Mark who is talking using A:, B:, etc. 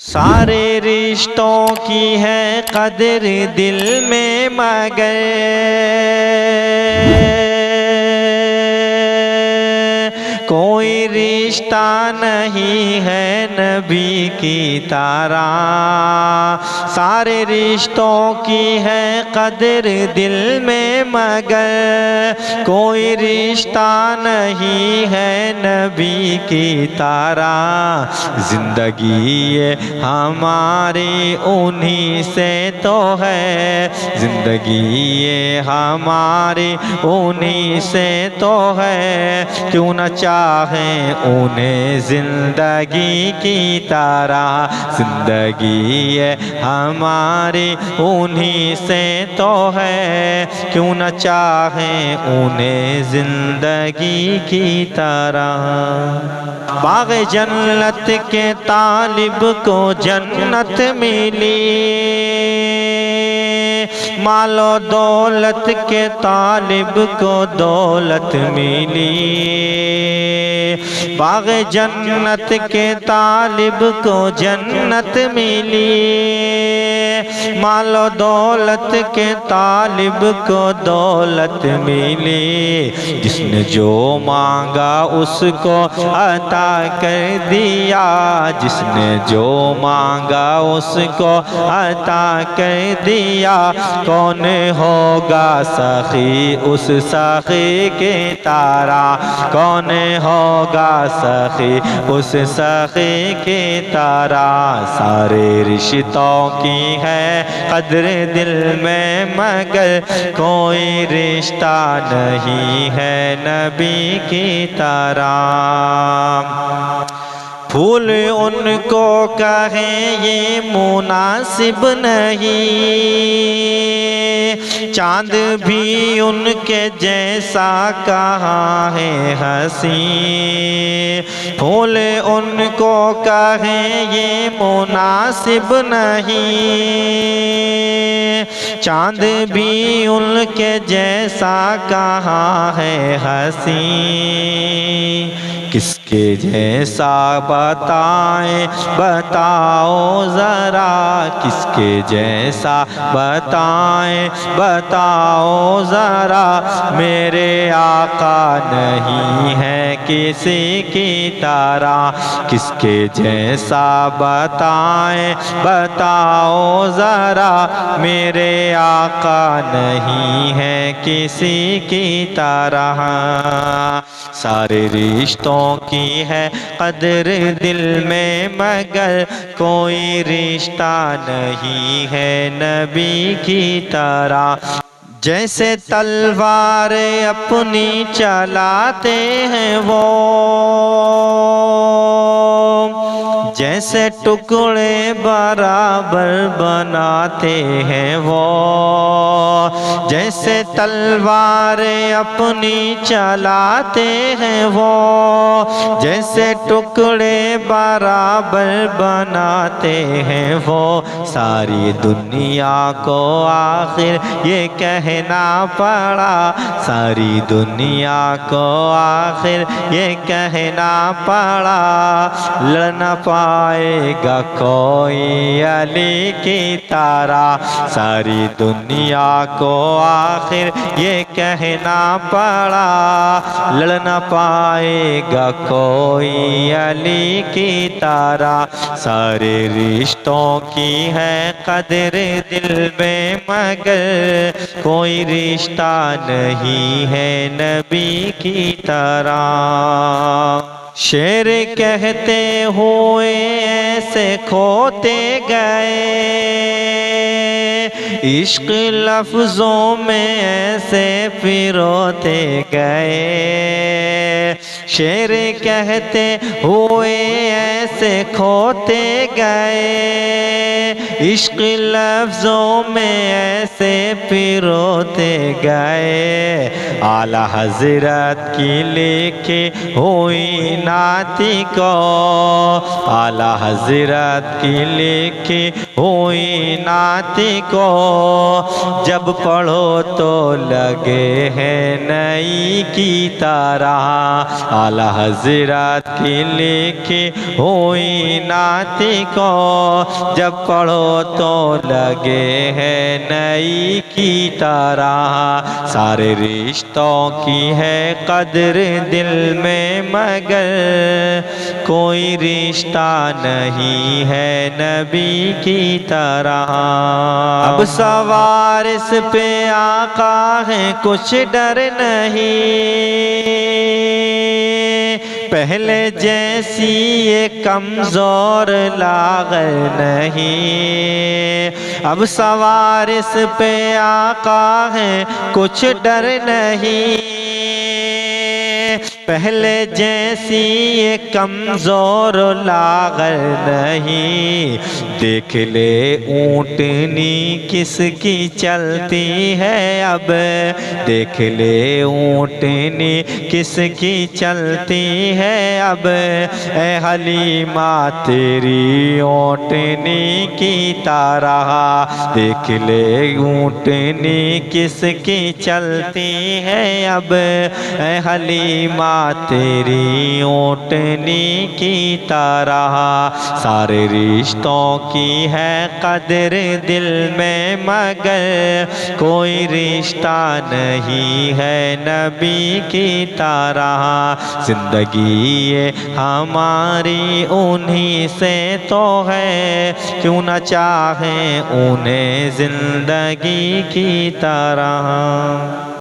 A: सारे रिश्तों की है कदर दिल में मगर कोई रिश्ता नहीं है नबी की तरह। सारे रिश्तों की है कदर दिल में मगर कोई रिश्ता नहीं है नबी की तरह। जिंदगी ये हमारी उन्हीं से तो है, जिंदगी ये हमारी उन्हीं से तो है। क्यों न चाहें उन्हें जिंदगी की तरह, जिंदगी ये हमारी उन्हीं से तो है। क्यों न चाहें उन्हें जिंदगी की तरह। बाग़ जन्नत के तालिब को जन्नत मिली, मालो दौलत के तालिब को दौलत मिली। बाग़ जन्नत के तालिब को जन्नत मिली, मालो दौलत के तालिब को दौलत मिली। जिसने जो मांगा उसको अता कर दिया, जिसने जो मांगा उसको अता कर दिया। कौन होगा सखी उस सखी के तारा, कौन होगा सखी उस सखी के तारा। सारे रिश्तों की है कदर दिल में मगर कोई रिश्ता नहीं है नबी की तरह। फूल उनको कहें ये मुनासिब नहीं, चांद भी उनके जैसा कहाँ है हंसी। फूल उनको कहें ये मुनासिब नहीं, चांद भी उनके जैसा कहाँ है हंसी। किसके जैसा बताएं बताओ ज़रा, किसके जैसा बताएं बताओ ज़रा। मेरे आका नहीं है किसी की तरह, किसके जैसा बताएं बताओ ज़रा। मेरे आका नहीं है किसी की तरह। सारे रिश्तों की है कदर दिल में मगर कोई रिश्ता नहीं है नबी की तरह। जैसे तलवार अपनी चलाते हैं वो, जैसे टुकड़े बराबर बनाते हैं वो। जैसे तलवार अपनी चलाते हैं वो, जैसे टुकड़े बराबर बनाते हैं वो। सारी दुनिया को आखिर ये कहना पड़ा, सारी दुनिया को आखिर ये कहना पड़ा। लड़ न पाएगा कोई अली की तरह, सारी दुनिया को आखिर ये कहना पड़ा। लड़ न पाएगा कोई अली की तरह। सारे रिश्तों की है कदर दिल में मगर कोई रिश्ता नहीं है नबी की तरह। शेर कहते हुए ऐसे खोते गए, इश्क लफ्ज़ों में ऐसे पिरोते गए। शेर कहते हुए ऐसे खोते गए, इश्क लफ्ज़ों में ऐसे पिरोते गए। आला हजरत की लेके हुई नाती को, आला हजरत की लेके हुई नाती को, जब पढ़ो तो लगे हैं नई की तरह। आला हजरत की लेके हुई नाती को, जब पढ़ो तो लगे हैं नई की तरह। सारे रिश्तों की है कदर दिल में, मगर कोई रिश्ता नहीं है नबी की तरह। अब सवार इस पे आका है, कुछ डर नहीं, पहले जैसी ये कमज़ोर लागल नहीं। अब सवार इस पे आका है, कुछ डर नहीं, पहले जैसी ये कमज़ोर लागल नहीं। देख ले ऊँटनी किसकी चलती है अब, देख ले ऊँटनी किसकी चलती है अब। ए हलीमा तेरी ऊँटनी की तरह, देख ले ऊँटनी किसकी चलती है अब। ए हलीमा तेरी ऊँटनी की तरह। सारे रिश्तों की है कदर दिल में, मगर कोई रिश्ता नहीं है नबी की तरह। जिंदगी ये हमारी उन्हीं से तो है, क्यों न चाहें उन्हें जिंदगी की तरह।